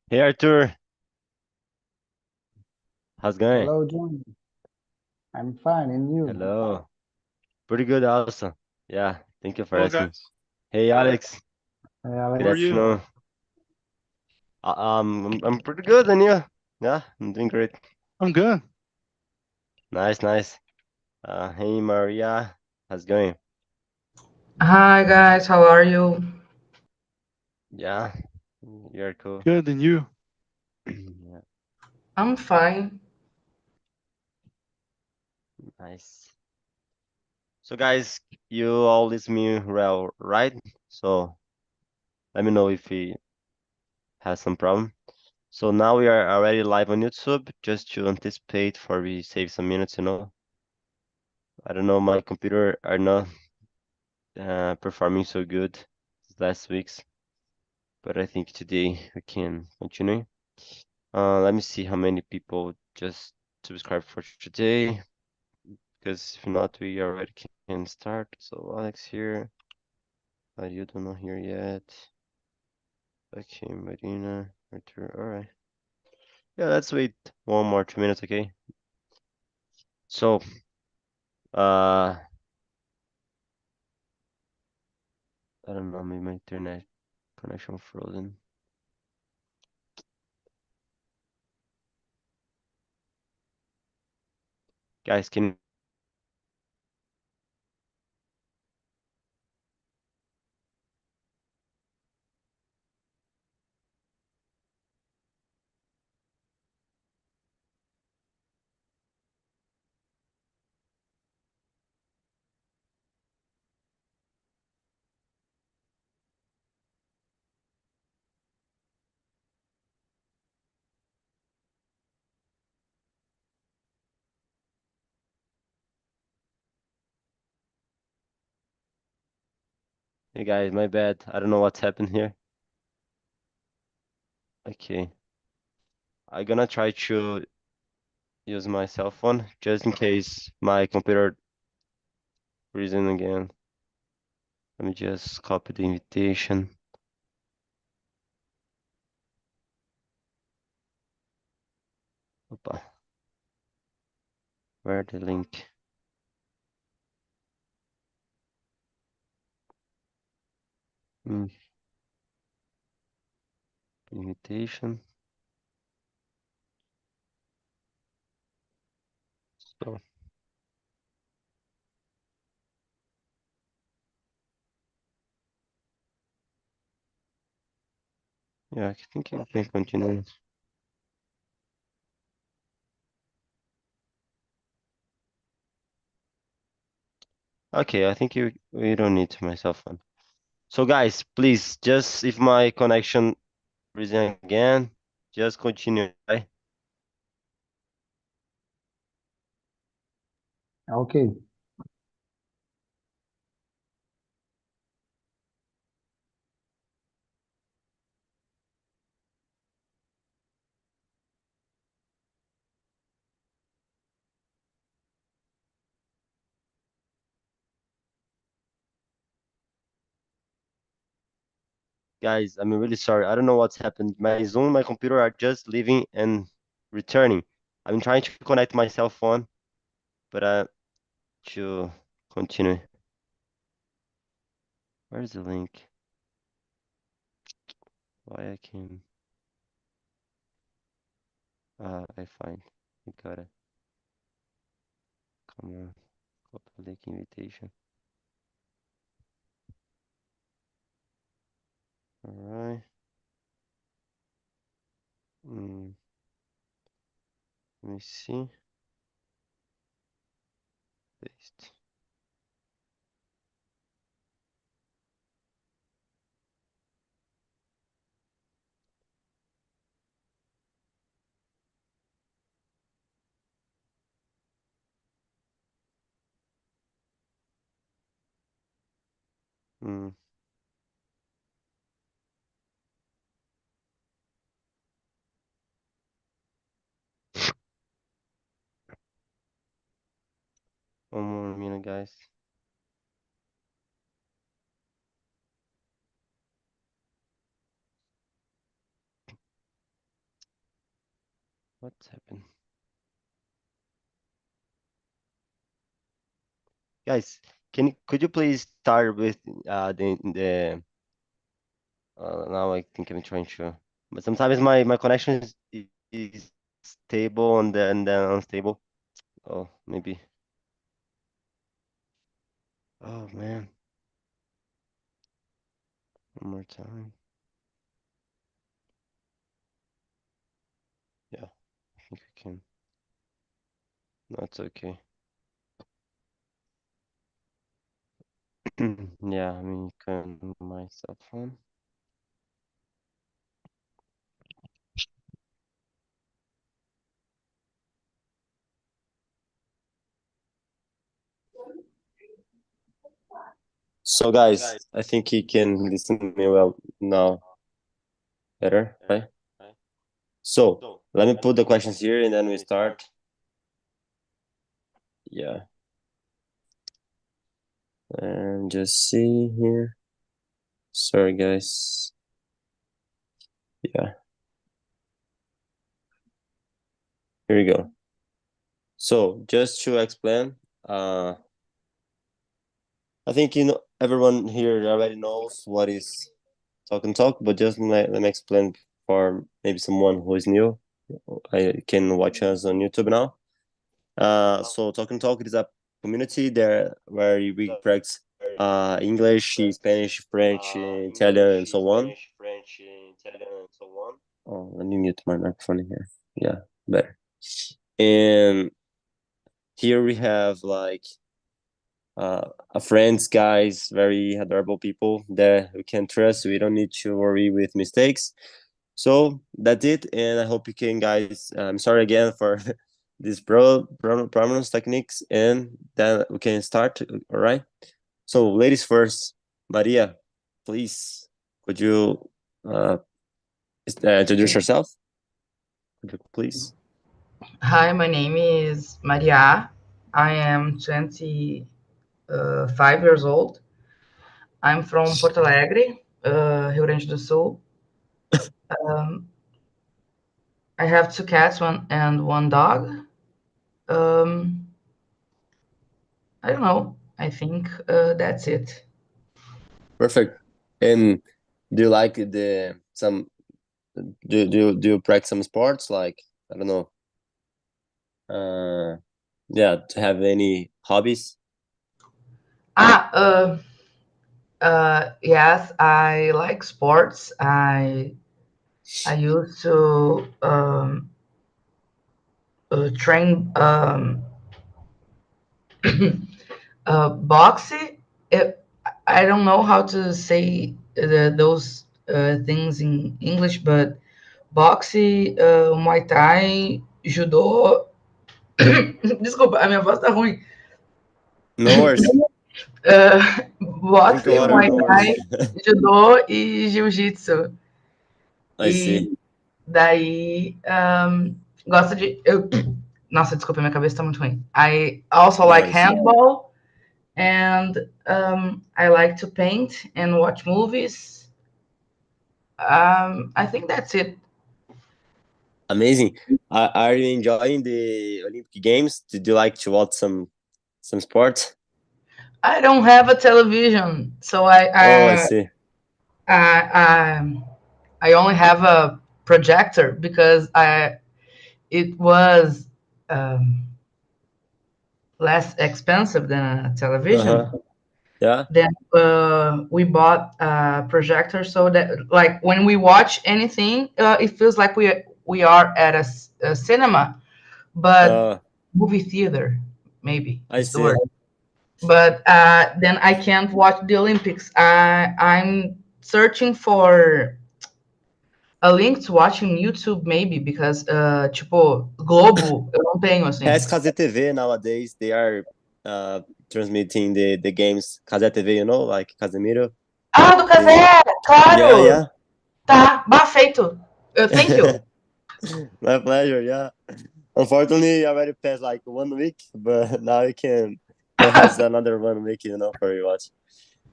Hey Arthur, how's it going? Hello, John. I'm fine, and you? Hello. Pretty good also. Yeah, thank you for Hello, asking. guys. Hey Alex, Hey, good How are Alex. you? afternoon. I'm pretty good, and you? Yeah, I'm doing great. I'm good. Nice, nice. Hey Maria, how's it going? Hi guys, how are you? Yeah, you're cool. Good, and you? Yeah, I'm fine. nice. So guys, you all listen me well, right? So let me know if we have some problem. So now we are already live on YouTube, just to anticipate for we save some minutes. I don't know, my computer are not performing so good as last week's, but I think today we can continue. Let me see how many people just subscribe for today, because if not, we already can start. So Alex here, you don't know here yet. Okay, Marina, Arthur, all right. Yeah, let's wait 1 more 2 minutes, okay? So, uh, I don't know, maybe my internet connection frozen. Guys, can hey guys, my bad. I don't know what's happened here. Okay. I'm gonna try to use my cell phone just in case my computer freezing again. Let me just copy the invitation. Opa, where the link? Hmm, invitation. So yeah, I think I can continue. Okay, I think we don't need my cell phone. So guys, please, just if my connection freezing again, just continue, right? Okay. Guys, I'm really sorry. I don't know what's happened. My Zoom, my computer are just leaving and returning. I'm trying to connect my cell phone, but to continue. Where's the link? Why I can I find. I got it. Come on. Copy link invitation. Alright. Mm, let me see. Paste. Mm, 1 more minute, guys. What's happened? Guys, could you please start with the now I think I'm trying to, but sometimes my connection is stable and then unstable. Oh, maybe. Oh man, one more time. Yeah, I think we can. No, it's okay. Yeah, I mean, can my cell phone. So guys, I think he can listen to me well now. Better, right? So let me put the questions here and then we start. Yeah. And just see here. Sorry guys. Yeah. Here we go. So just to explain, I think everyone here already knows what is talk and talk, but just let me explain for maybe someone who is new. I can watch us on YouTube now. So talk and talk is a community there where we practice English, Spanish, French, Italian, and so on. Oh, let me mute my microphone here. Yeah, better. And here we have like friends, guys, very adorable people that we can trust. We don't need to worry with mistakes. So that's it, and I hope you can, guys. I'm sorry again for these prominence techniques, and then we can start. All right. So, ladies first, Maria, please, could you introduce yourself? Could you please? Hi, my name is Maria. I am 5 years old. I'm from Porto Alegre, Rio Grande do Sul. I have two cats, one dog. Um, I don't know. I think that's it. Perfect. And do you like the some? Do you practice some sports like I don't know? Yeah, to have any hobbies? Ah, yes, I like sports. I used to train boxing. I don't know how to say those things in English, but boxe, Muay Thai, judô. Desculpa, a minha voz tá ruim. No worries. Drink Boxe, water, Muay no worries. Thai, judô e jiu-jitsu. I see. E daí gosto de. Nossa, desculpa, minha cabeça tá muito ruim. I also No like worries. handball and I like to paint and watch movies. I think that's it. Amazing. Are you enjoying the Olympic Games? Did you like to watch some sport? I don't have a television, so Oh, I see. I, I only have a projector because it was um, less expensive than a television. Uh-huh. Yeah. Then we bought a projector so that like when we watch anything, it feels like we are at a cinema, but Uh, movie theater maybe I is the see. word. But then I can't watch the Olympics. I'm searching for a link to watch on YouTube maybe because tipo Globo eu não tenho assim. Has Cazé TV nowadays, they are transmitting the games Cazé TV, like Casemiro. Ah, do Casé, They, yeah, claro. yeah. Tá, bah, feito. Thank you. My pleasure, yeah. Unfortunately, I already passed like 1 week, but now you can have another 1 week, for your watch.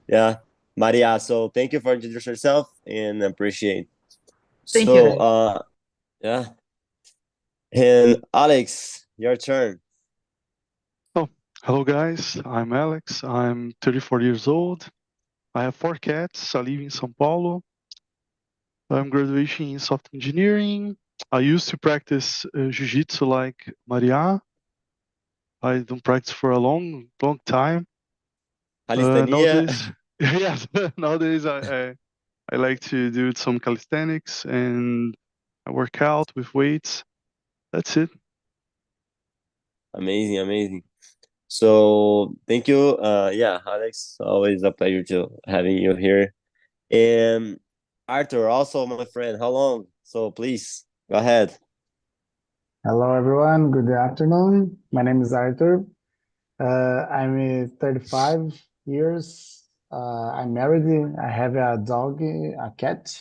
Yeah. Maria, so thank you for introducing yourself and appreciate. Thank you, So guys. yeah. And Alex, your turn. Oh, hello guys. I'm Alex. I'm 34 years old. I have 4 cats. I live in São Paulo. I'm graduating in software engineering. I used to practice jiu-jitsu like Maria. I don't practice for a long time. Calistenia. Nowadays, yes, nowadays I like to do some calisthenics and I work out with weights. That's it. Amazing, amazing. So thank you. Yeah, Alex, always a pleasure to having you here. And Arthur, also my friend. How long? So please go ahead. Hello, everyone. Good afternoon. My name is Arthur. I'm 35 years. I'm married. I have a dog, a cat,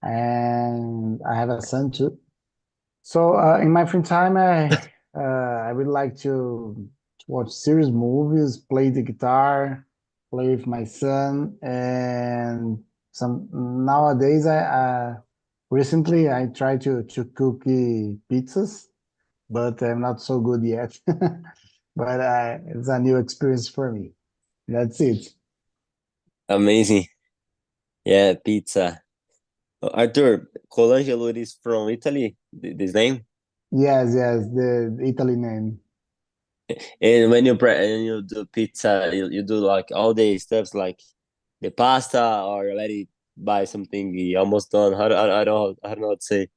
and I have a son too. So, in my free time, I would like to watch series movies, play the guitar, play with my son, and some nowadays recently I try to cook pizzas, but I'm not so good yet. But it's a new experience for me. That's it. Amazing. Yeah, pizza. Arthur, Colangelo is from Italy, this name. Yes, yes, the Italy name. And when you do pizza, you do like all the stuffs like the pasta or let it buy something almost done. I don't know what to say.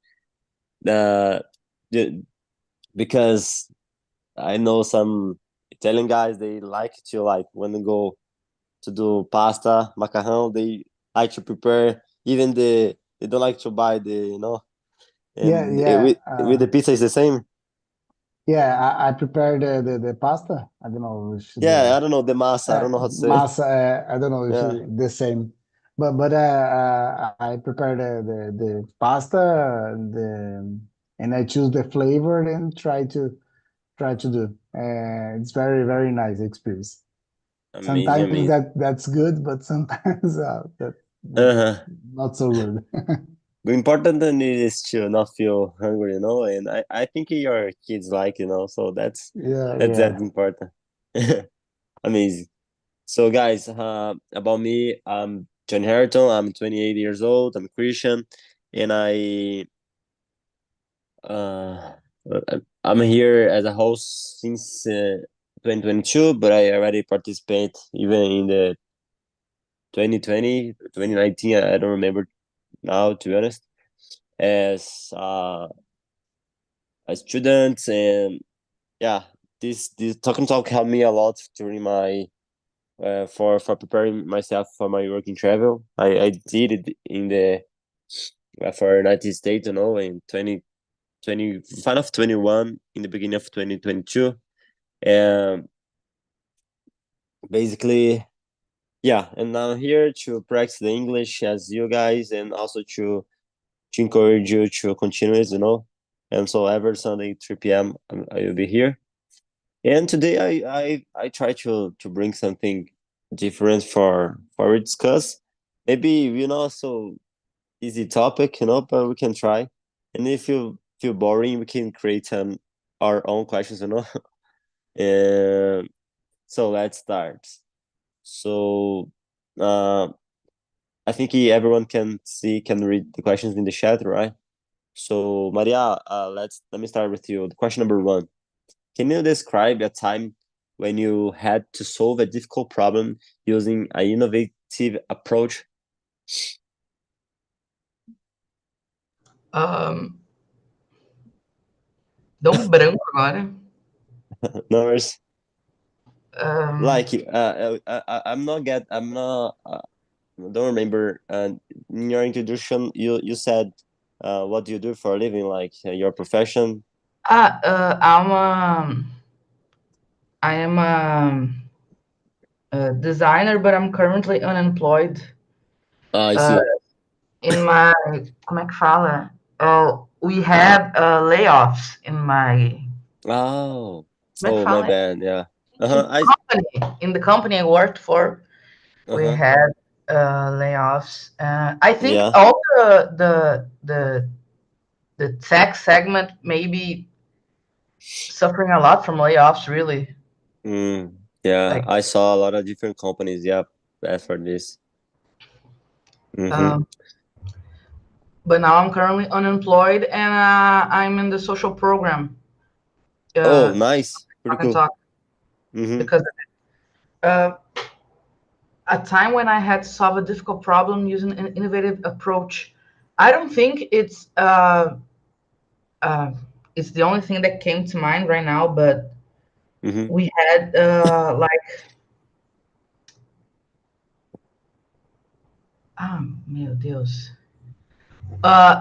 Uh, the- because I know some Italian guys they like to like when they go to do pasta, macarrão, they like to prepare even they don't like to buy the Yeah, and yeah. with the pizza is the same. Yeah, I prepared the pasta. I don't know if Yeah, the I don't know the masa. I don't know how to say it. masa. I don't know if Yeah, the same, but I prepared the pasta and I choose the flavor and try to do. It's very nice experience. amazing, Sometimes amazing. that's good, but sometimes that Uh-huh. not so good. The important thing is to not feel hungry, and I think your kids like, so Yeah, that's yeah. important. Amazing. So guys, about me, I'm John Harrington. I'm 28 years old. I'm a Christian, and uh, I'm here as a host since 2022, but I already participate even in the 2020, 2019. I don't remember now, to be honest, as a student. And yeah, this talk helped me a lot during my for preparing myself for my work in travel. I did it in the for United States, in 2020, final of 21, in the beginning of 2022. And basically, yeah, and I'm here to practice the English as you guys, and also to encourage you to continue, and so every Sunday 3 p.m. I will be here. And today I try to bring something different for we discuss. Maybe so easy topic, but we can try. And if you feel boring, we can create our own questions, And so let's start. So uh, I think everyone can read the questions in the chat, right? So Maria, let me start with you. The question number one. Can you describe a time when you had to solve a difficult problem using an innovative approach? Um, Deu um branco agora. No worries. Um, Like I'm not don't remember. In your introduction, you said, what do you do for a living? Like your profession? I am a designer, but I'm currently unemployed. I see. In my, como é que fala? We had layoffs in my, Oh, como é que oh, my fala? bad. Yeah. In Uh-huh. in the company I worked for, we Uh-huh. had layoffs. I think Yeah. all the tech segment maybe suffering a lot from layoffs, really. Yeah, Like, I saw a lot of different companies. Yeah, for this. um, but now I'm currently unemployed, and I'm in the social program. Oh, Uh, nice. Pretty Talk and cool. talk Mm-hmm. because uh, a time when I had to solve a difficult problem using an innovative approach. I don't think it's the only thing that came to mind right now, but Mm-hmm. we had like meu Deus.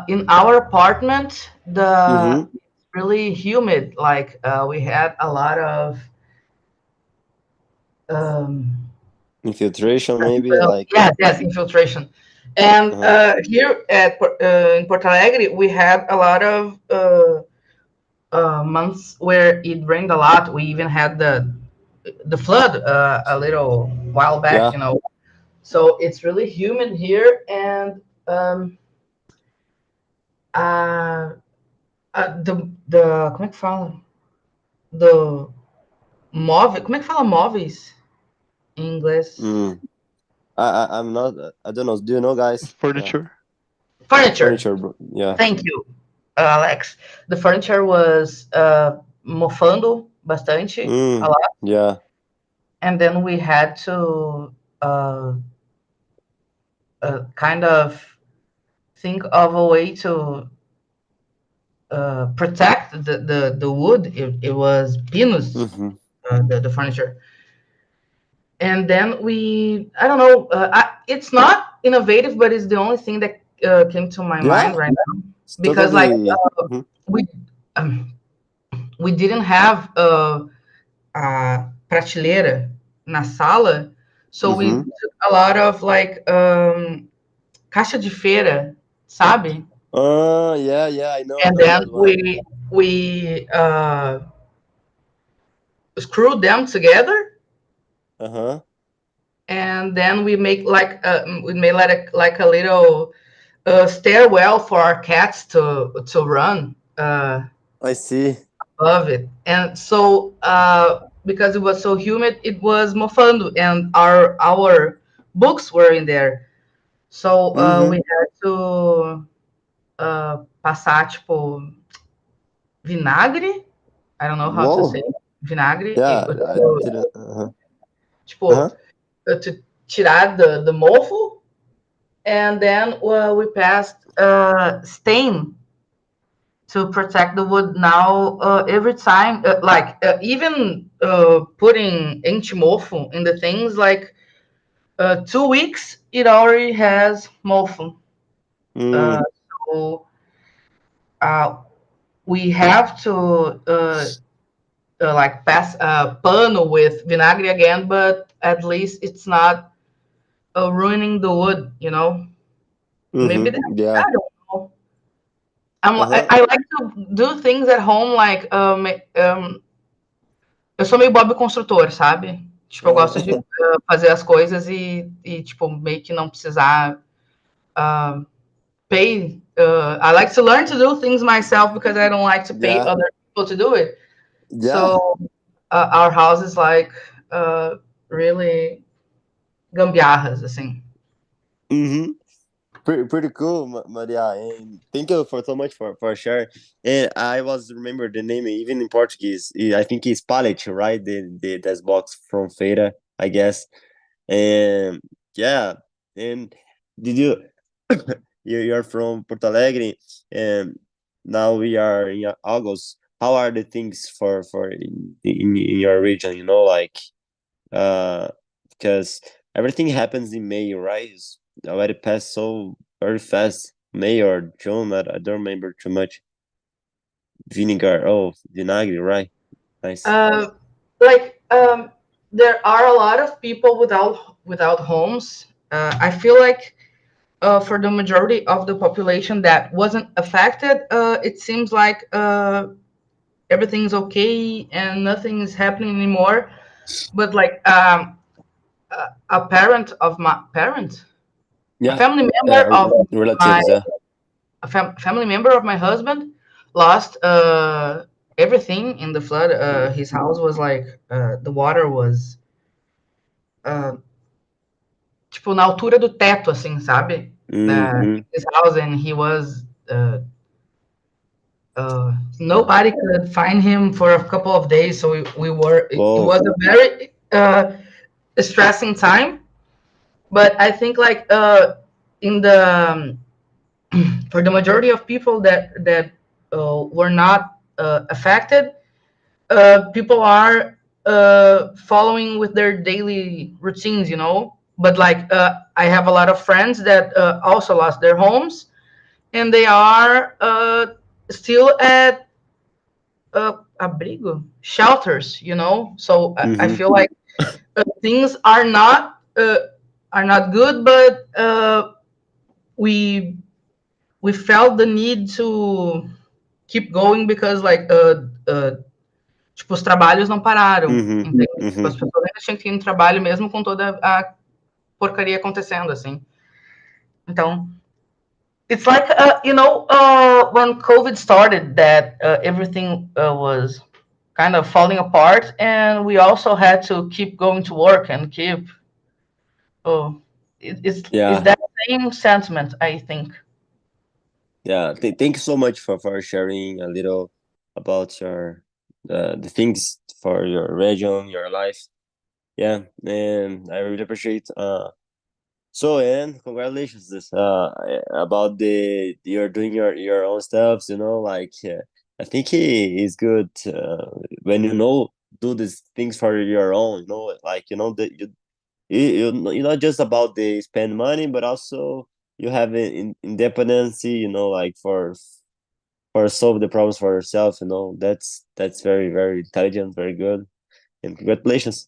In our apartment, the Mm-hmm. really humid. Like we had a lot of um, Infiltration, maybe like. yes, infiltration. And Uh-huh. here in Porto Alegre, we had a lot of months where it rained a lot. We even had the flood a little while back, Yeah. you know. So it's really humid here, and uh, the como é que fala? Do móvel, como é que fala móveis em inglês? Mm. I'm not. I don't know. Do you know, guys? Yeah. Furniture. Furniture. Furniture, bro. Yeah. Thank you, Alex. The furniture was mofando bastante, a Mm. lot, Yeah. and then we had to uh, kind of think of a way to protect the wood. It was pinus, Mm-hmm. the furniture. And then I don't know, it's not innovative, but it's the only thing that came to my mind Yeah. right now. It's Because like totally. Mhm. we um, we didn't have a prateleira na sala, so we Mm-hmm. took a lot of like caixa de feira, sabe? Yeah, yeah, I know, I And know then that one. we screwed them together, Uh-huh. and then we made like a little stairwell for our cats to run I see. above it. And so because it was so humid, it was mofando, and our books were in there. So we Mm-hmm. had to passar tipo vinagre. I don't know how to say Whoa. vinagre. Yeah, I didn't. Uh-huh. Tipo Uh-huh. to tirar the mofo, and then we passed stain to protect the wood. Now every time even putting anti-mofo in the things, like 2 weeks it already has mofo. uh, Mm. so uh, we have to like pass pano with vinagre again, but at least it's not ruining the wood, you know. Maybe that, Mm-hmm. Yeah. I don't know. Uh-huh. I like to do things at home, like eu sou meio Bob Construtor, sabe? Tipo, eu gosto de Uh-huh. fazer as coisas tipo, meio que não precisar pay. I like to learn to do things myself because I don't like to pay Yeah. other people to do it. Yeah. So our house is like really gambiarras, assim. Mm-hmm. Pretty cool, Maria. And thank you for so much for sharing. And I was remember the name even in Portuguese. I think it's pallet, right? The that box from Feira, I guess. And yeah. And did you you're from Porto Alegre, and now we are in August. How are the things for in your region? You know, like uh, because everything happens in May, right? It's already passed so very fast. May or June, I don't remember too much. Vinegar, oh, vinagre, right? Nice. Uh, like there are a lot of people without homes. I feel like for the majority of the population that wasn't affected, it seems like everything's okay and nothing is happening anymore. But like a parent of my parent, a Yeah, family member of my relatives, yeah. family member of my husband lost everything in the flood. His house was like the water was tipo na altura do teto, assim, sabe? His house, and he was nobody could find him for a couple of days. So we were. It Whoa. was a very stressing time. But I think like in the for the majority of people that were not affected, people are following with their daily routines, you know. But like I have a lot of friends that also lost their homes, and they are still at abrigo shelters, you know. So I feel like things are not good, but we felt the need to keep going because like tipo, os trabalhos não pararam, entende? Tipo, as pessoas ainda tinham que ir no trabalho mesmo com toda a porcaria acontecendo, assim. Então, it's like, you know, when COVID started, that everything was kind of falling apart, and we also had to keep going to work and keep. Oh, it's Yeah. that same sentiment, I think. Yeah. Thank you so much for sharing a little about your the things for your region, your life. Yeah, and I really appreciate. So, and congratulations this about the you're doing your own stuffs. You know, like I think he is good when you know do these things for your own. You know, like you know that you're not just about the spend money, but also you have independency. You know, like for solve the problems for yourself. You know, that's very intelligent, very good, and congratulations.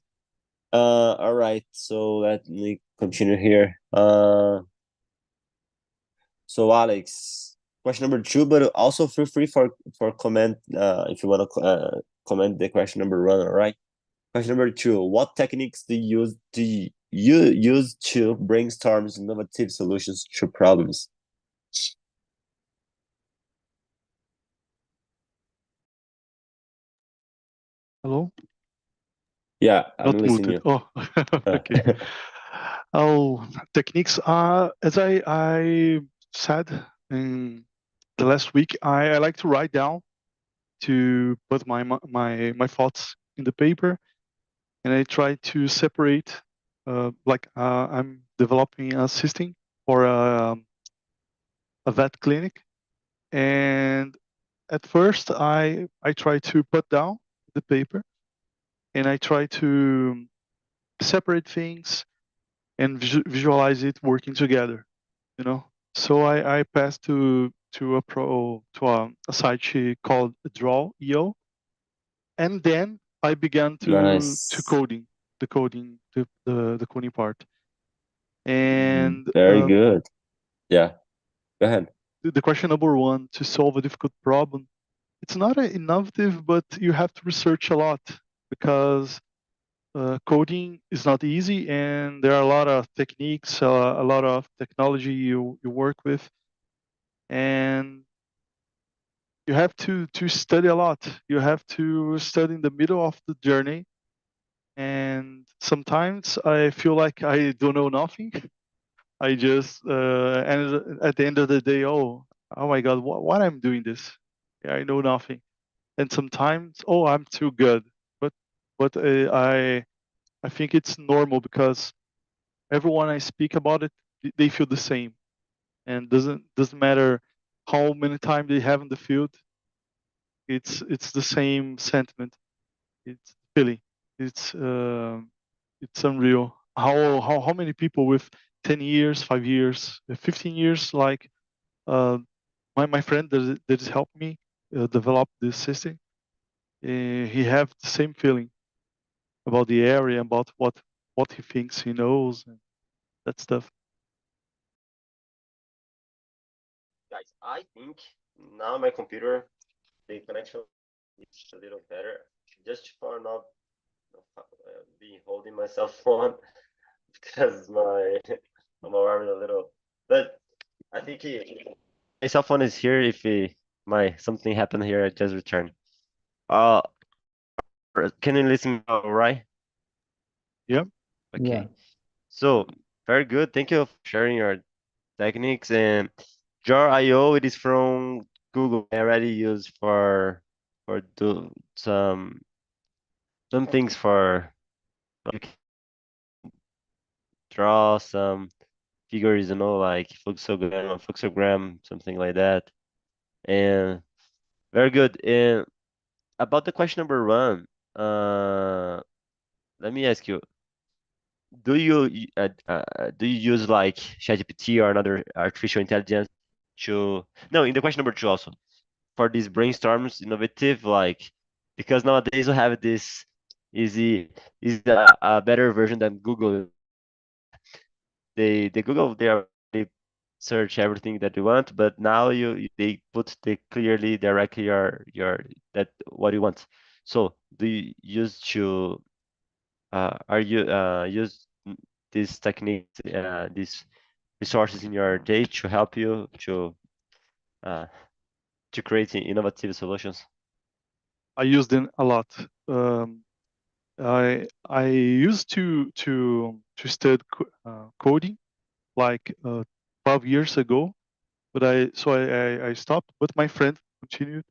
All right. So let me continue here. So Alex, question number two, but also feel free for comment if you want to comment the question number one. All right. Question number two: what techniques do you use to brainstorm innovative solutions to problems? Hello? Yeah, I'm Not listening. muted. Oh, okay. Oh, techniques. As I said in the last week, I like to write down to put my thoughts in the paper, and I try to separate. I'm developing a system for a vet clinic, and at first I try to put down the paper, and I try to separate things and visualize it working together, you know. So I passed to a site called Draw.io, and then I began to Nice. coding the coding part. And Very good. Yeah. Go ahead. the question number one, to solve a difficult problem, it's not innovative, but you have to research a lot, because coding is not easy, and there are a lot of techniques, a lot of technology you work with, and you have to study a lot. You have to study in the middle of the journey, and sometimes I feel like I don't know nothing. I just and at the end of the day, oh my god, what I'm doing this? Yeah, I know nothing. And sometimes, oh, I'm too good. But I think it's normal, because everyone I speak about it, they feel the same, and doesn't matter how many times they have in the field. It's the same sentiment. It's feeling. It's it's unreal. How many people with 10 years, 5 years, 15 years, like uh, my friend that has helped me develop this system, he have the same feeling about the area, about what he thinks he knows, and that stuff. Guys, I think now my computer the connection is a little better. Just for not be holding my cell phone because my arm is a little. But I think my cell phone is here. If my something happened here, I just return. Uh, can you listen all right? Yep. Yeah. Okay. So very good. Thank you for sharing your techniques. And Jar.io, it is from Google. I already used for do some things for you can draw some figures, like fluxogram, something like that. And very good. And about the question number one, let me ask you, do you use like ChatGPT or another artificial intelligence to no, in the question number two also for these brainstorms innovative, like because nowadays we have this easy is a better version than Google. They Google they search everything that you want, but now they put the clearly directly your that what you want. So do you use to are you use these techniques these resources in your day to help you uh, to create innovative solutions? I use them a lot. I used to study coding like 12 years ago, but I stopped. But my friend continued,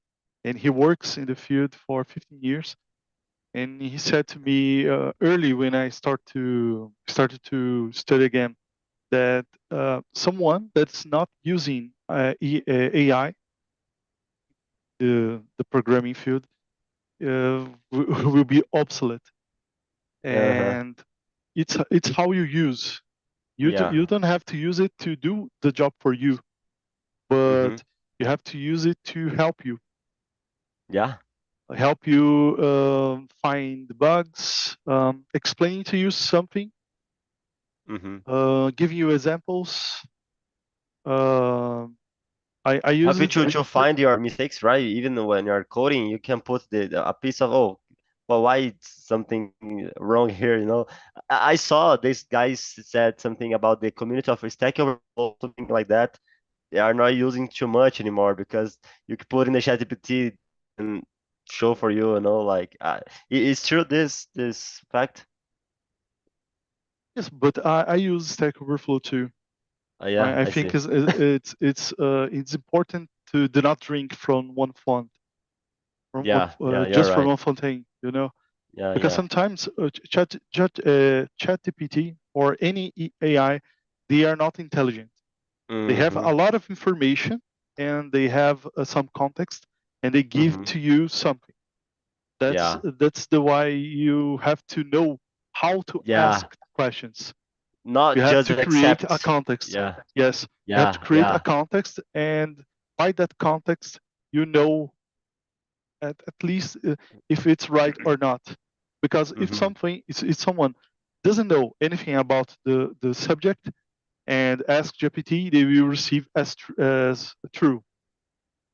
and he works in the field for 15 years. And he said to me early when I started to study again that someone that's not using AI, the programming field, will be obsolete. Uh-huh. And it's how you use. Yeah. You don't have to use it to do the job for you, but Mm-hmm. you have to use it to Yeah. help you find bugs, explain to you something, Mm-hmm. giving you examples. Um I use Help you it. to find your mistakes, right? Even when you're coding, you can put a piece of well, why it's something wrong here, I saw this guy said something about the community of Stack Overflow, something like that. They are not using too much anymore because you can put in the ChatGPT and show for you, like it's true this fact. Yes, but I use Stack Overflow too. Yeah, I I think see. it's important to do not drink from one font, Yeah, yeah, you're just from right. one fontaine, Yeah, because yeah. sometimes ChatGPT or any AI, they are not intelligent. They have Mm-hmm. a lot of information and they have some context, and they give Mm-hmm. to you something. Yeah. That's the why you have to know how to ask Yeah. questions. You Not have just to create a accept. context. Yeah. Yes, you have to Yeah, create a yeah. context, and by that context, you know at least if it's right or not. Because if Mm-hmm. if someone doesn't know anything about the subject and ask GPT, they will receive as true.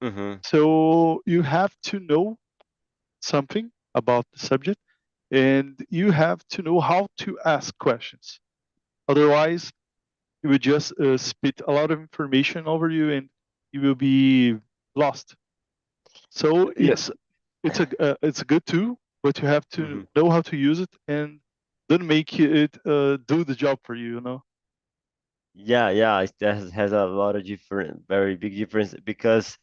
Mm-hmm. So you have to know something about the subject, and you have to know how to ask questions. Otherwise, it will just spit a lot of information over you, and you will be lost. So Yeah. yes, it's a good tool, but you have to Mm-hmm. know how to use it and then make it do the job for you. Yeah, yeah. That has a lot of different, very big difference because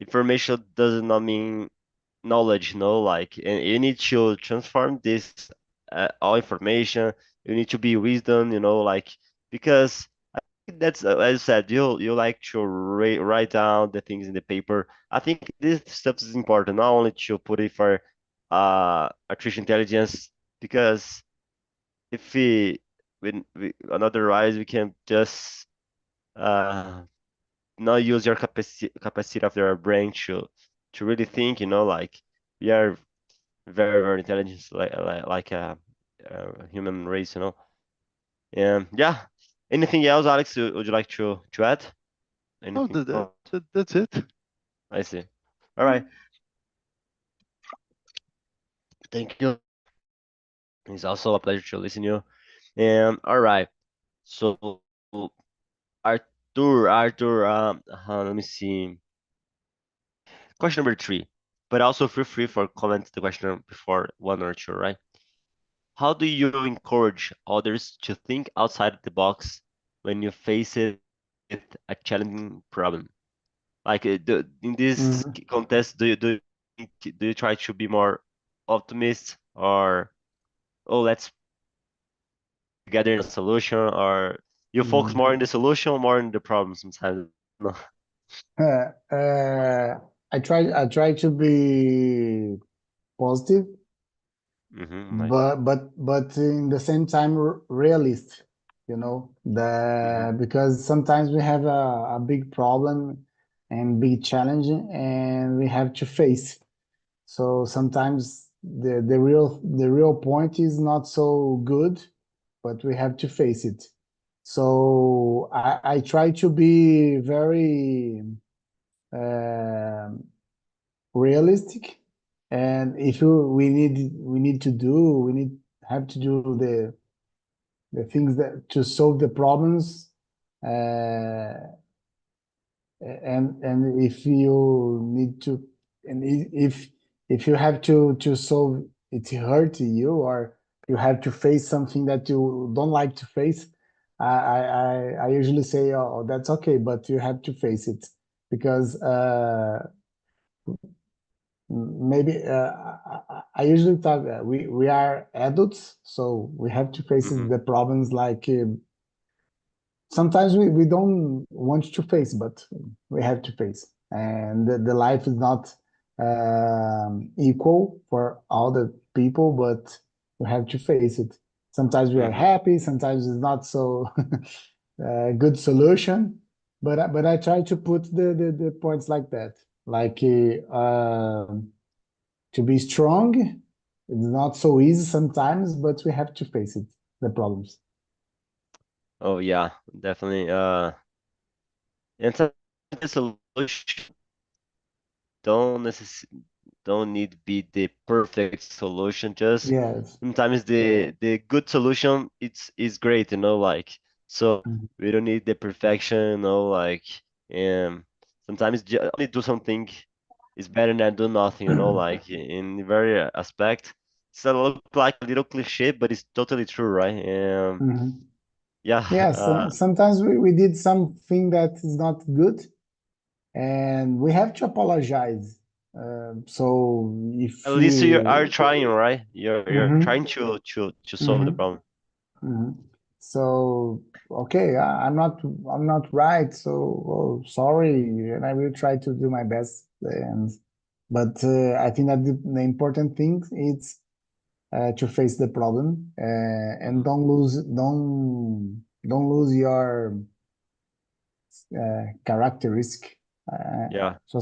information does not mean knowledge, like, and you need to transform this all information. You need to be wisdom, like, because that's as I said, you like to write down the things in the paper. I think this stuff is important, not only to put it for artificial intelligence, because if we otherwise we can just uh not use your capacity of your brain to really think, like we are very very intelligent like a human race, and yeah. Anything else, Alex, would you like to add Oh, anything? that's it. I see. All right. Thank you. It's also a pleasure to listen to you. And all right. So Arthur, let me see. Question number three. but also feel free for comment the question before one or two, right? How do you encourage others to think outside the box when you face it with a challenging problem? Like in this Mhm. contest, do you try to be more optimist, or oh, let's together in a solution, or you focus Mhm. more in the solution or more in the problem sometimes? No. Uh, uh, I try to be positive, Nice. but in the same time realist, Hmm. because sometimes we have a big problem and big challenge and we have to face. So sometimes the real point is not so good, but we have to face it. So I try to be very um realistic, and if we need to do we need have to do the things that to solve the problems, uh, and if you need to, and if you have to solve it hurt you, or you have to face something that you don't like to face, I usually say, oh, that's okay, but you have to face it, because maybe I usually talk, we are adults, so we have to face Hmm. the problems, like sometimes we don't want to face, but we have to face. And the life is not equal for all the people, but we have to face it. Sometimes we are Hmm. happy, sometimes it's not so good solution, but I try to put the points like that, like to be strong. It's not so easy sometimes, but we have to face it, the problems. Oh yeah, definitely. And sometimes the solution don't necess don't need to be the perfect solution. Just Yes. sometimes the good solution is great, like, so Mhm. we don't need the perfection, like, um sometimes only do something is better than do nothing, like in very aspect. It's a look like a little cliche, but it's totally true, right? Mhm. Yeah. Yes, sometimes we did something that is not good, and we have to apologize. So At if least you are you, trying, right? You're Mhm, trying to solve the mhm, problem. mhm. So okay, I'm not right. So, oh, sorry, and I will try to do my best. And but I think that the important thing is to face the problem, and Hmm. don't lose your characteristic, Yeah, so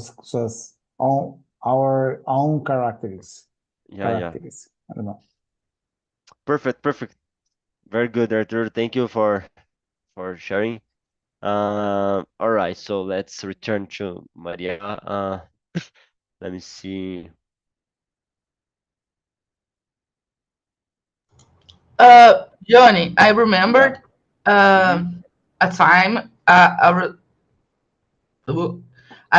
on our own yeah. characteristics. I don't know. Perfect, perfect. Very good, Arthur. Thank you for sharing. All right, so let's return to Maria. Let me see. Johnny, I Yeah. remembered Hmm. a time. I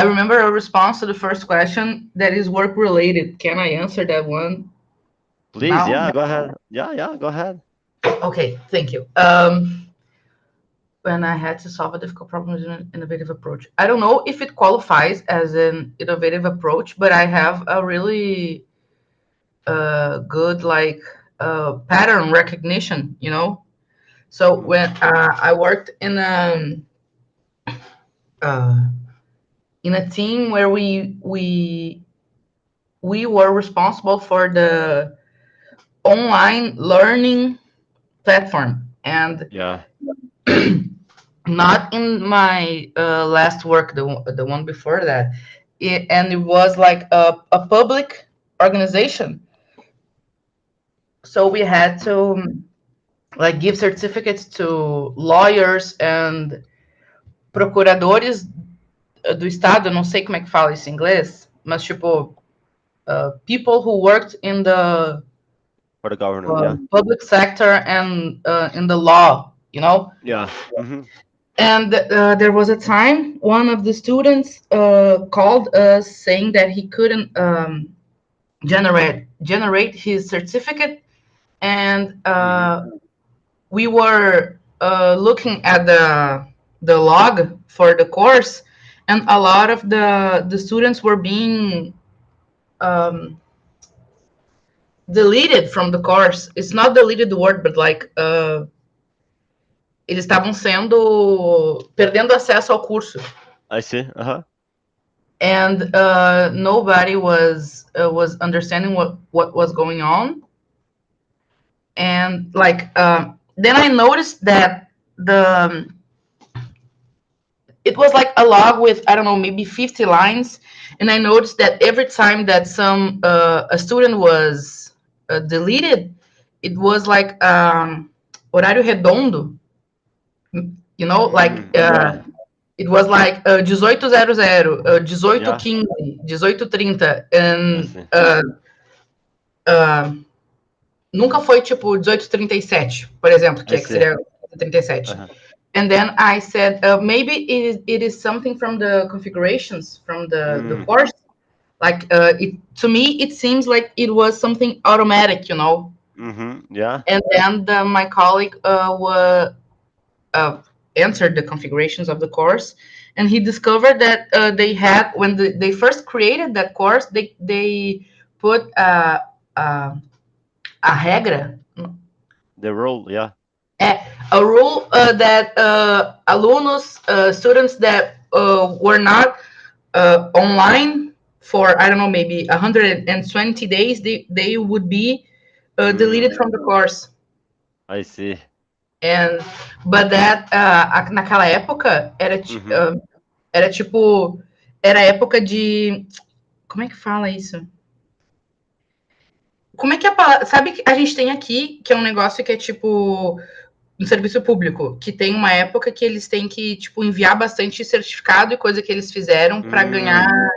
remember a response to the first question that is work related. Can I answer that one Please, now? yeah, go ahead. Yeah, go ahead. Okay, thank you. When I had to solve a difficult problem with an innovative approach. I don't know if it qualifies as an innovative approach, but I have a really good pattern recognition. So Hmm. when I worked uh, in a team where we were responsible for the online learning platform, and Yeah, not in my last work, the one before that. And it was like a public organization, so we had to like give certificates to lawyers and procuradores do estado, não sei como é que fala isso em inglês, mas tipo people who worked in the for the government. Yeah, public sector and in the law. yeah. Hmm. And there was a time one of the students called us saying that he couldn't generate his certificate, and Mm-hmm. we were looking at the log for the course, and a lot of the students were being um, deleted from the course. It's not deleted the word, but like eles estavam sendo perdendo acesso ao curso. I see. Uh-huh. And nobody was understanding what was going on. And like then I noticed that the it was like a log with, I don't know, maybe 50 lines, and I noticed that every time that some a student was deleted, it was like horário redondo, you know, like Yeah. it was like 1800, Yeah. 1815, 1830, I and see. uh, nunca foi tipo 1837, por exemplo, I que see. seria 37. Uh-huh. And then I said, maybe it is something from the configurations from the Mm. course. Like to me, it seems like it was something automatic, you know. Mm-hmm. Yeah. And then my colleague uh, entered the configurations of the course, and he discovered that they had, when they first created that course, they put a regra, The role, yeah. a rule that alunos, students that were not online for, I don't know, maybe 120 days, they would be Mm. deleted from the course. I see. And but that naquela época Mm-hmm. era tipo, era época de, como é que fala isso? Como é que sabe que a gente tem aqui, que é um negócio que é tipo no serviço público, que tem uma época que eles têm que, tipo, enviar bastante certificado e coisa que eles fizeram para ganhar, Mm.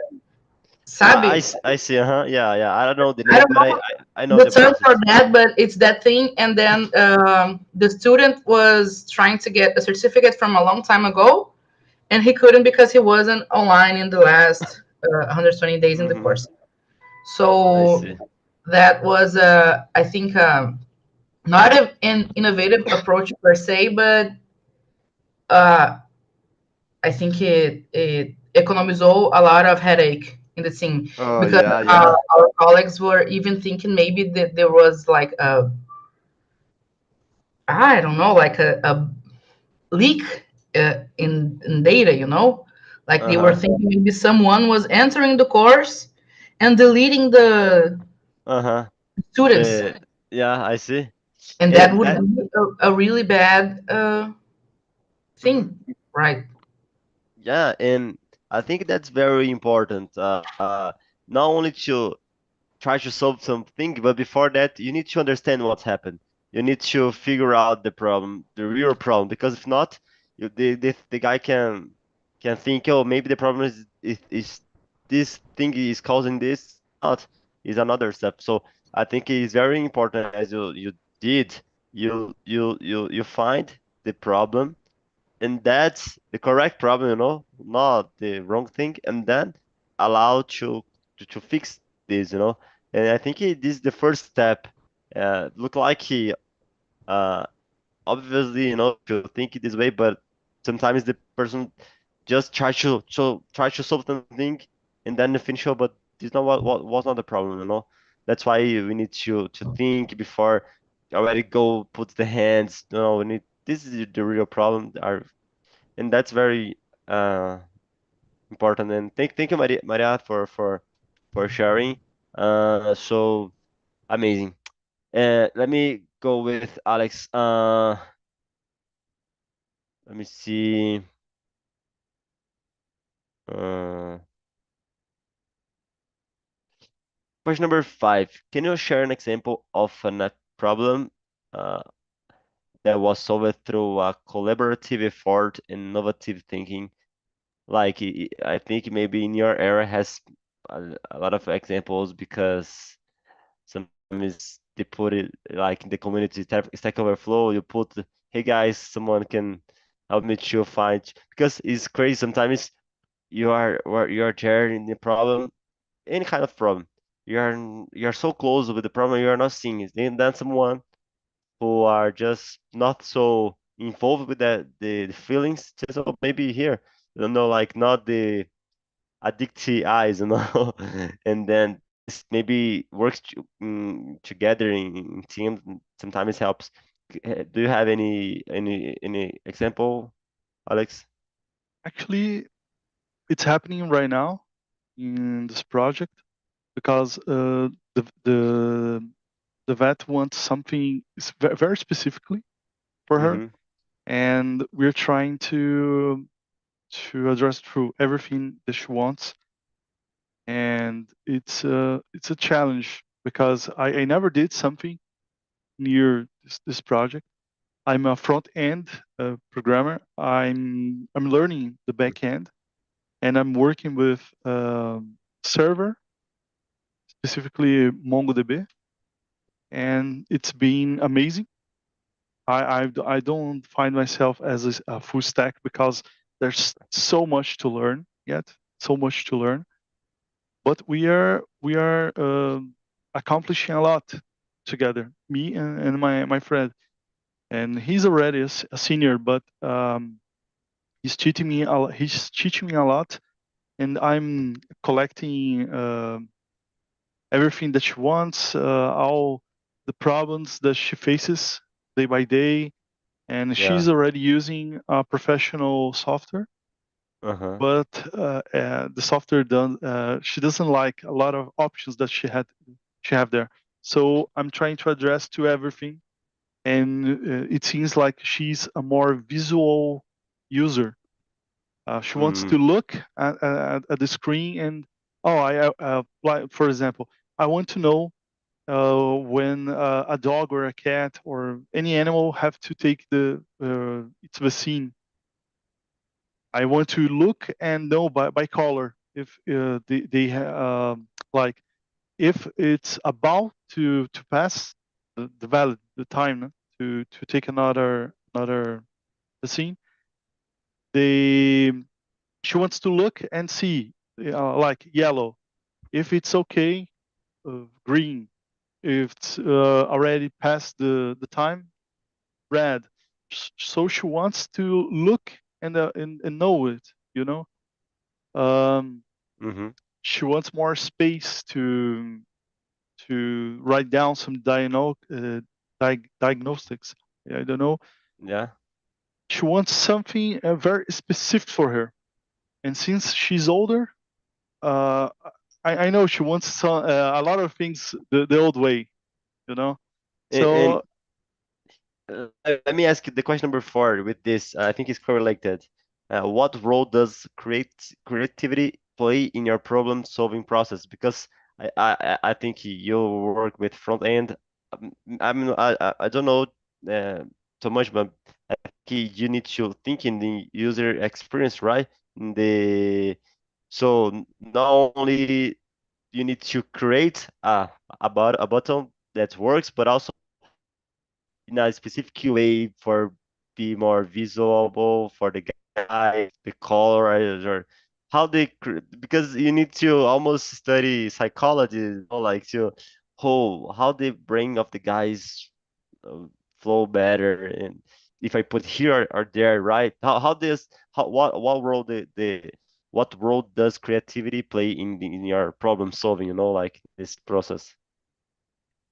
sabe? I see. Uh-huh. Yeah, yeah. I don't know the I name, don't but know I know the the term process. for that, but it's that thing. And then the student was trying to get a certificate from a long time ago, and he couldn't because he wasn't online in the last 120 days in the Mm-hmm. course. I So see. that was, I think, not an innovative approach per se, but uh, I think it economizou a lot of headache in the team, Oh because yeah, yeah. our colleagues were even thinking maybe that there was like a, I don't know, like a leak in data, you know, like they were Uh-huh. thinking maybe someone was entering the course and deleting the Uh-huh. students, The Yeah, I see. and that And would that be a really bad mhm. thing, right? Yeah, and I think that's very important. Not only to try to solve something, but before that, you need to understand what's happened. You need to figure out the problem, the real problem, because if not, the guy can think, oh, maybe the problem is this thing is causing this, not is another step. So I think it is very important as you did, you find the problem, and that's the correct problem, not the wrong thing, and then allow to fix this, and I think this is the first step. Look like he obviously, to think it this way, but sometimes the person just try to solve something and then finish up, but this not what was not the problem, that's why we need to think before already go put the hands, we need, this is the real problem, and that's very uh, important. And thank you, Maria, for sharing. So amazing. Let me go with Alex. Let me see. Uh, Question number 5. Can you share an example of a net problem uh, that was solved through a collaborative effort and innovative thinking? Like, I think maybe in your era has a lot of examples, because sometimes they put it like in the community Stack Overflow. You put, hey guys, someone can help me to find, because it's crazy sometimes you're there in the problem, any kind of problem. You're so close with the problem, you're not seeing it. Then someone who are just not so involved with the feelings, just maybe here, you know, like not the addicted eyes, you know, and then this maybe works together in teams. Sometimes helps. Do you have any example, Alex? Actually, it's happening right now in this project because the vet wants something very specifically for her, Mm-hmm. and we're trying to address through everything that she wants. And it's a challenge because I never did something near this project. I'm a front end programmer. I'm learning the back end, and I'm working with server, specifically MongoDB, and it's been amazing. I don't find myself as a full stack because there's so much to learn yet, so much to learn. But we are accomplishing a lot together, me and my friend. And he's already a senior, but he's teaching me a lot, and I'm collecting everything that she wants, all the problems that she faces day by day. And Yeah. she's already using a professional software, Uh-huh. but the software she doesn't like a lot of options that she have there. So I'm trying to address to everything, and it seems like she's a more visual user. She wants Mm, to look at the screen and, oh, like, for example, I want to know when a dog or a cat or any animal have to take its vaccine. I want to look and know by color if like if it's about to pass the valid the time to take another vaccine. They She wants to look and see like yellow if it's okay, green if it's already past the time, red. So she wants to look and know it, you know. um mm-hmm. she wants more space to write down some diagnostics. I don't know. Yeah. She wants something very specific for her, and since she's older, uh I know she wants a lot of things the old way, you know. And So let me ask you the question number four with this. I think it's correlated. What role does creativity play in your problem solving process? Because I think you work with front end. I don't know uh, so much, but I think you need to think in the user experience, right? In the so not only you need to create a button that works, but also in a specific way for be more visible for the guy, the color, or how they because you need to almost study psychology, you know, like to how the brain of the guys uh, flow better, and if I put here or there, right? How this how what role the what role does creativity play in your problem solving? You know, like this process.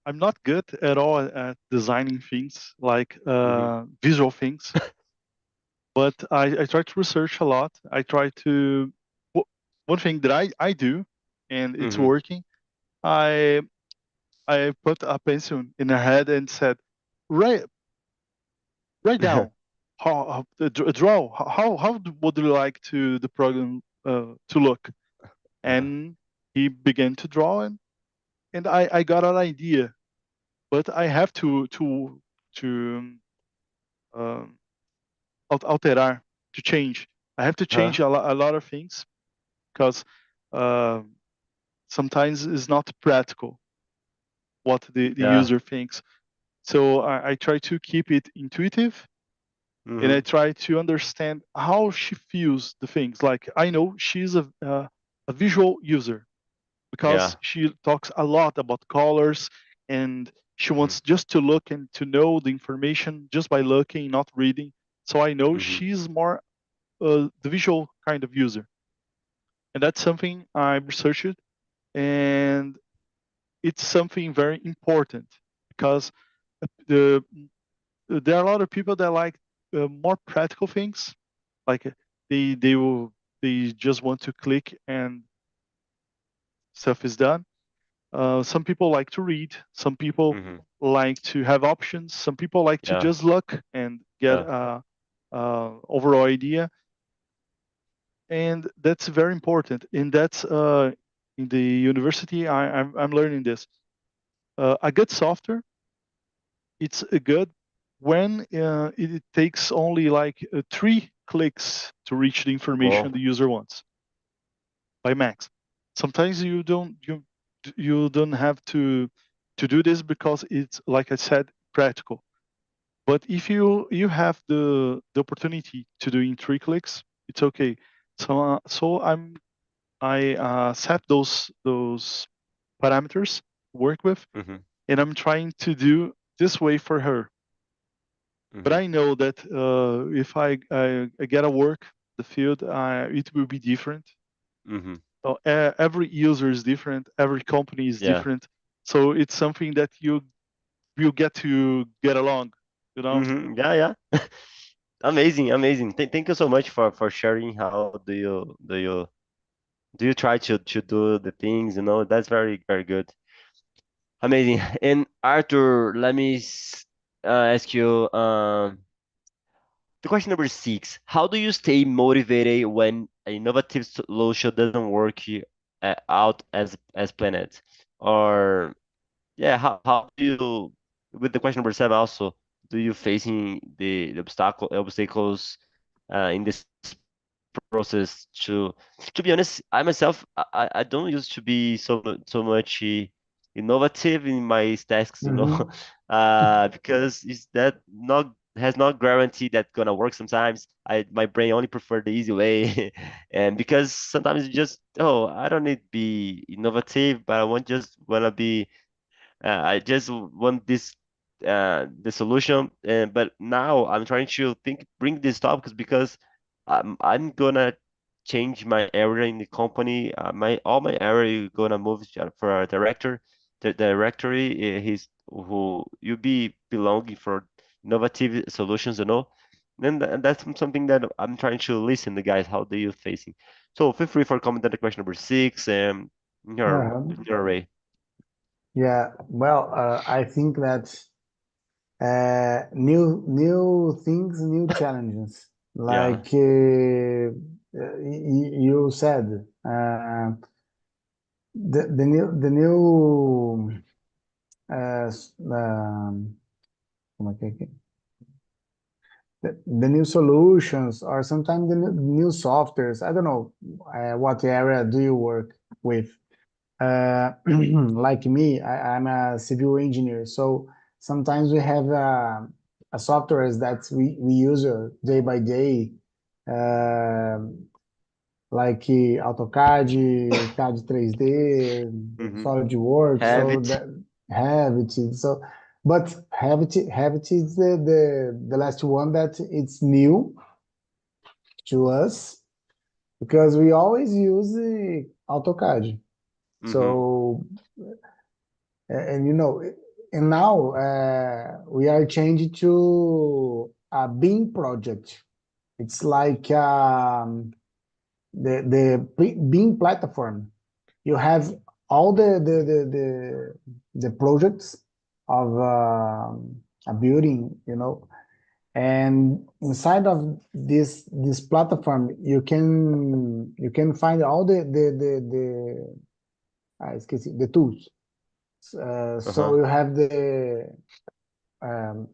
I'm not good at all at designing things like Hmm. visual things, but I try to research a lot. I try to one thing that I do, and it's Hmm. working. I I put a pencil in her head and said, write write down draw would you like to the program to look. And he began to draw, and I got an idea, but I have to um, alterar, to change. I have to Huh? change a lot of things because uh, sometimes it's not practical what the Yeah. user thinks. So I try to keep it intuitive, and I Mm-hmm. try to understand how she feels the things. Like I know she's a visual user because Yeah. she talks a lot about colors, and she Mm-hmm. wants just to look and to know the information just by looking, not reading. So I know Mm-hmm. she's more the visual kind of user, and that's something I researched, and it's something very important because the there are a lot of people that like more practical things, like they just want to click and stuff is done. Some people like to read. Some people Mm-hmm. like to have options. Some people like to Yeah. just look and get Yeah. a overall idea, and that's very important. And that's in the university I'm learning this. A good software, it's a good when it takes only like 3 clicks to reach the information Well. the user wants by max. Sometimes you don't have to do this because it's, like I said, practical. But if you have the opportunity to do in 3 clicks, it's okay. So I set those parameters to work with, Mm-hmm. and I'm trying to do this way for her. But Mm-hmm. I know that if I get a work the field, it will be different. Mm-hmm. So, every user is different, every company is Yeah. different. So it's something that you get to get along, you know. Mm-hmm. Yeah. Yeah. Amazing. Amazing. Thank you so much for sharing. How do you try to do the things? That's very very good. Amazing. And Arthur, let me ask you. The question number 6. How do you stay motivated when an innovative solution doesn't work out as planned? Or yeah, how do you, with the question number 7 also, do you facing the obstacles in this process? To be honest, I myself, I don't used to be so much innovative in my tasks, Mm-hmm. because is that not has not guaranteed that gonna work sometimes. My brain only prefer the easy way, and because sometimes you just, oh, I don't need to be innovative, but just wanna be, I just want this the solution. But now I'm trying to bring these topics because I'm gonna change my area in the company. My all my area gonna move for a director. The directory, he's who you be belonging for innovative solutions, Then that's something that I'm trying to listen the guys. How do you facing? So feel free for comment on the question number 6. Uh-huh. In your way. Yeah, well, I think that new things, new challenges. Yeah. Like you said, the new como é que é? The new solutions or sometimes the new softwares. I don't know what area do you work with. Like me, I'm a civil engineer, so sometimes we have a softwares that we use day by day, uh, like AutoCAD, CAD 3D, Mm-hmm. SolidWorks. Have So it. that have it. So, but have it is the last one that it's new to us because we always use AutoCAD. Mm-hmm. So and and now we are changing to a Beam project. It's like the Beam platform. You have all the projects of a building, and inside of this platform, you can find all the esqueci, the tools. So Uh-huh. you have um,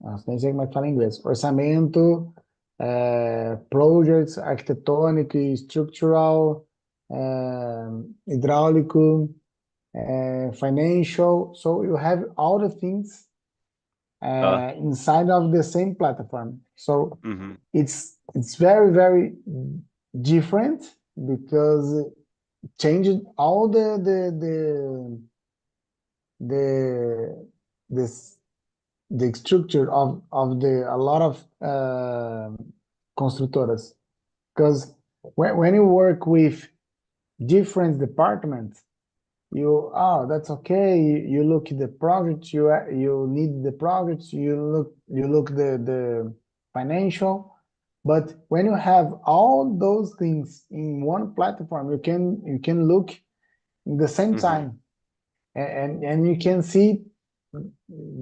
nossa, nem sei como é que fala em inglês, orçamento, projects, architectonic, structural, hidráulico, financial. So you have all the things inside of the same platform. So Mhm. it's very, very different because it changed all the this the structure of the a lot of constructoras. Because when you work with different departments, that's okay. You look at the project, you need the project, you look the financial. But when you have all those things in one platform, you can look in the same Mhm. time, and you can see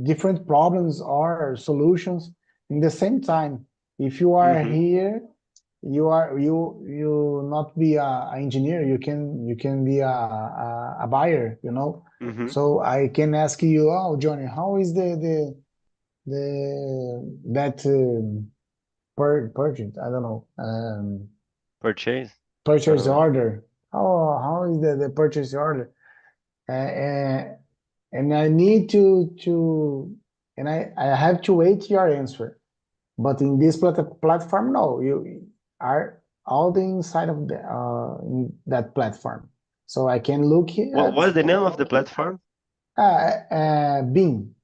different problems or solutions in the same time. If you are Mhm. here, you not be a engineer, you can be a buyer, Mhm. so I can ask you, oh Johnny, how is the that purchase, I don't know, Purchase? I purchase don't know. order, how is the purchase order, and I need to and I have to wait your answer. But in this platform, no, you are all the inside of in that platform. So I can look at What's the name of the platform? Bing,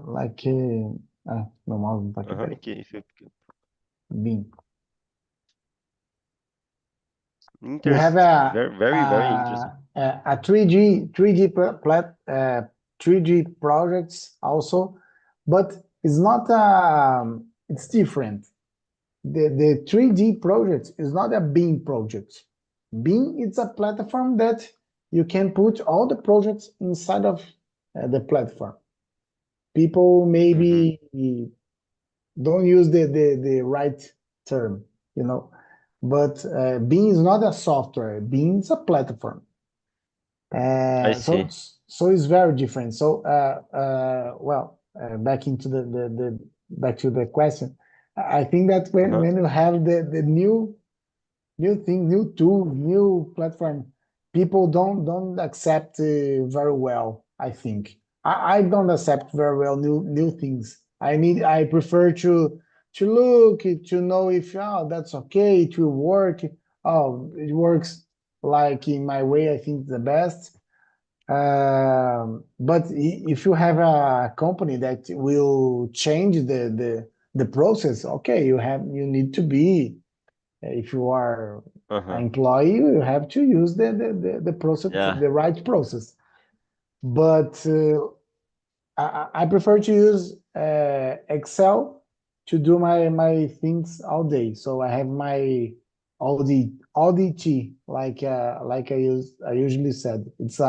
like no mouse não tá aqui, Uh-huh. peraí. Okay, if you Bing. You have interest, very, very, very interesting. a 3G plat 3G projects also, but it's not it's different. The 3D project is not a Bing project. Bing is a platform that you can put all the projects inside of the platform. People Mhm. maybe don't use the right term, but Bing is not a software. Bing is a platform. I So see. so it's very different. So well, back into the back to the question. I think that when Uh-huh. when you have the new thing, new tool, new platform, people don't accept very well, I think. I don't accept very well new things. I prefer to look to know if that's okay, it will work. Oh, it works like in my way, I think the best. But if you have a company that will change the process, okay, you need to be, if you are an Uh-huh. employee, you have to use the process, Yeah. the right process. But I prefer to use Excel to do my things all day. So I have my audit, like I usually said. It's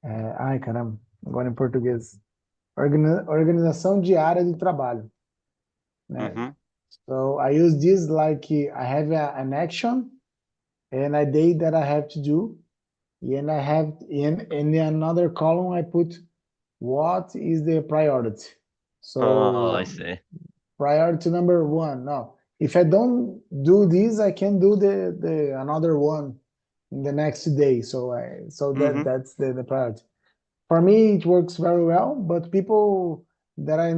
ai caramba, agora em português. Organização diária de trabalho, né? Mhm. So I use this like I have an action and a day that I have to do, and I have in another column I put what is the priority. Oh, I So see. priority number one. No, if I don't do this, I can do the another one in the next day. So Mhm. that's the priority. For me, it works very well, but people that I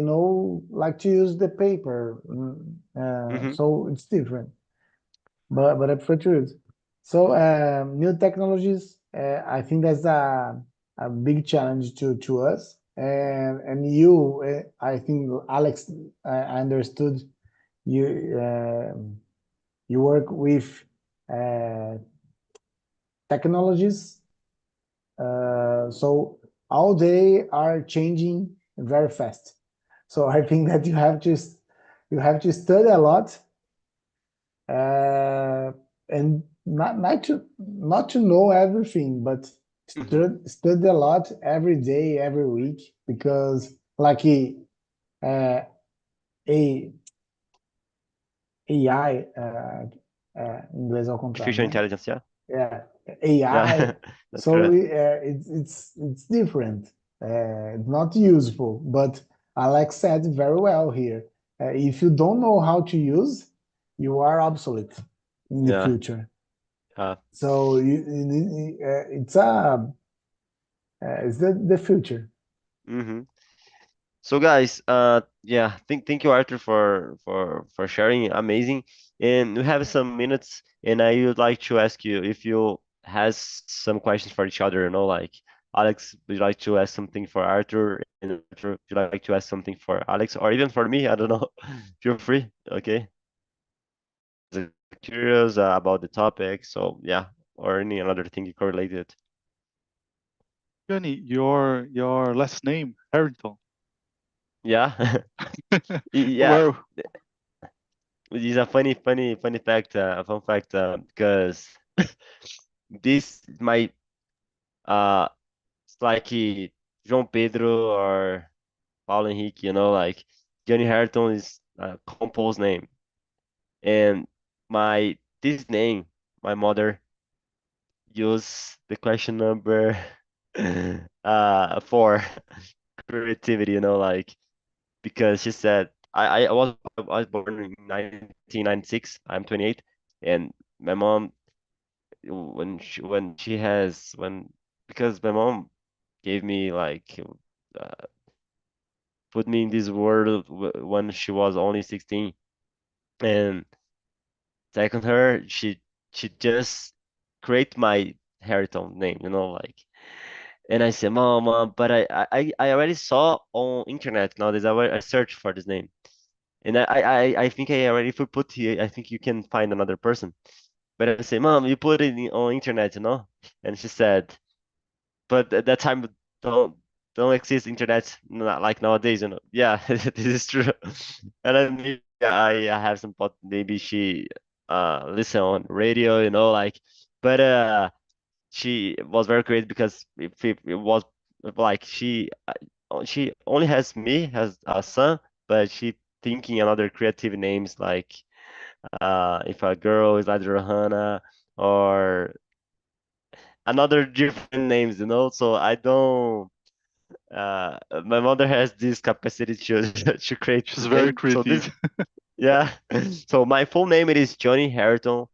know like to use the paper, Mhm. so it's different. But I prefer to use. So new technologies, I think that's a big challenge to us. And you, I think Alex, I understood you you work with uh, technologies. So all they are changing very fast. So I think that you have to study a lot, and not to know everything, but Mhm. study a lot every day, every week, because like uh, a AI, inglês ao contrário, Artificial né? intelligence, yeah. Yeah, AI. Yeah. That's So correct. it's different. It's not useful, but Alex said very well here. If you don't know how to use, you are obsolete in the Yeah. future. Uh, So it's the future. mhm. So guys, yeah, thank you Arthur for sharing. Amazing. And we have some minutes, and I would like to ask you if you has some questions for each other. Like Alex, would you like to ask something for Arthur, and Arthur, would you like to ask something for Alex, or even for me? I don't know. Feel free. Okay. Just curious about the topic. So yeah, or any other thing correlated. Johnny, your last name, Harrington. Yeah. Yeah. Well, It's a funny fact, a fun fact, because this my uh it's like João Pedro or Paulo Henrique, like Johnny Harton is a composed name, and my this name, my mother used the question number for creativity, like because she said I was born in 1996. I'm 28, and my mom when she has when because my mom gave me like uh, put me in this world when she was only 16, and second her she just create my Harrington name, like. And I said, Mom, but I already saw on internet nowadays. I searched for this name, and I think I already, if we put here, I think you can find another person. But I say, Mom, you put it on internet. And she said, but at that time don't exist internet not like nowadays. Yeah, this is true. And then maybe I have some pot, maybe she listen on radio, like. But she was very great because if it was like she only has me as a son, but she thinking another creative names like if a girl is like Johanna or another different names. So I don't. My mother has this capacity to to create she's very name. So this, creative. yeah. So my full name it is Johnny Harrington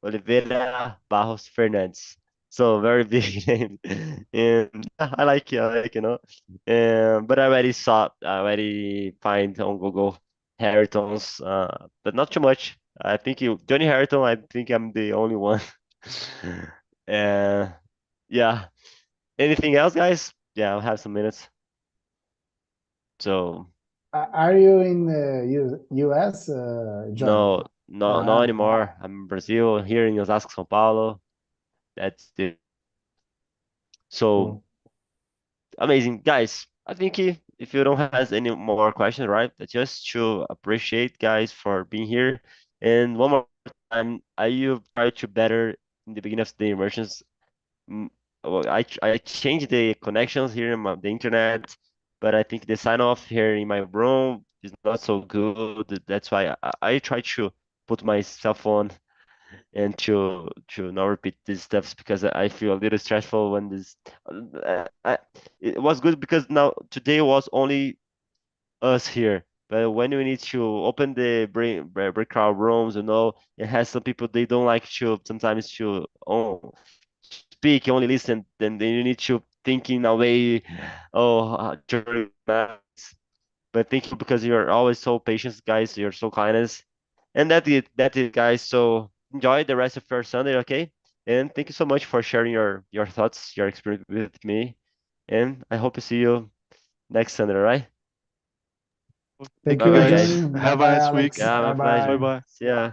Oliveira Barros Fernandes. So very big name, and yeah, I like it. I like. But I already find on Google Harringtons, but not too much. I think Johnny Harrington. I think I'm the only one. Uh, yeah. Anything else, guys? Yeah, I'll have some minutes. So Are you in the US, Johnny? no, no, not Ah, anymore. I'm in Brazil, here in Osasco, São Paulo. That's it. So cool. amazing, guys. I think if you don't have any more questions, right? Just to appreciate guys for being here. And one more time, I you try to better in the beginning of the immersions. Mm, well, I changed the connections here in the internet, but I think the sign off here in my room is not so good. That's why I try to put my cell phone and to not repeat these steps because I feel a little stressful when this. It was good because now today was only us here. But when we need to open the breakout rooms, it has some people they don't like to sometimes to speak, only listen. Then you need to think in a way, oh, to relax. But thank you because you're always so patient, guys. You're so kindness, and that it, guys. So enjoy the rest of your Sunday, okay? And thank you so much for sharing your thoughts, your experience with me. And I hope to see you next Sunday, all right? Thank Thank you Bye bye, you, guys. guys. Johnny. Bye Have a bye, nice week. Alex. Yeah, my Bye pleasure. bye. Bye bye. See ya.